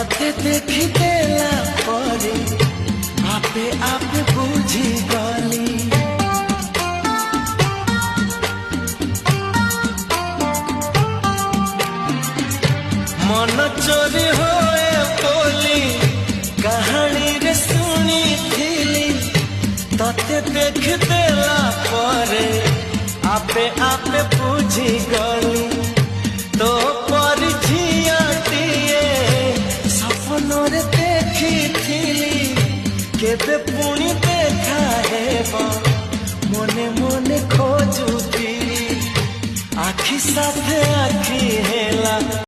तते देखी देला परे आपे आपे बुझी गली मन चोरी होए बोली कहानी रे सुनी थीली तते देख देला परे आपे आपे बुझी गली तो पर झियाटिए सपनों रे देखी थीली केबे पुणी देखा हेबा मने मने खोजुती आखी साथे आखी हेला।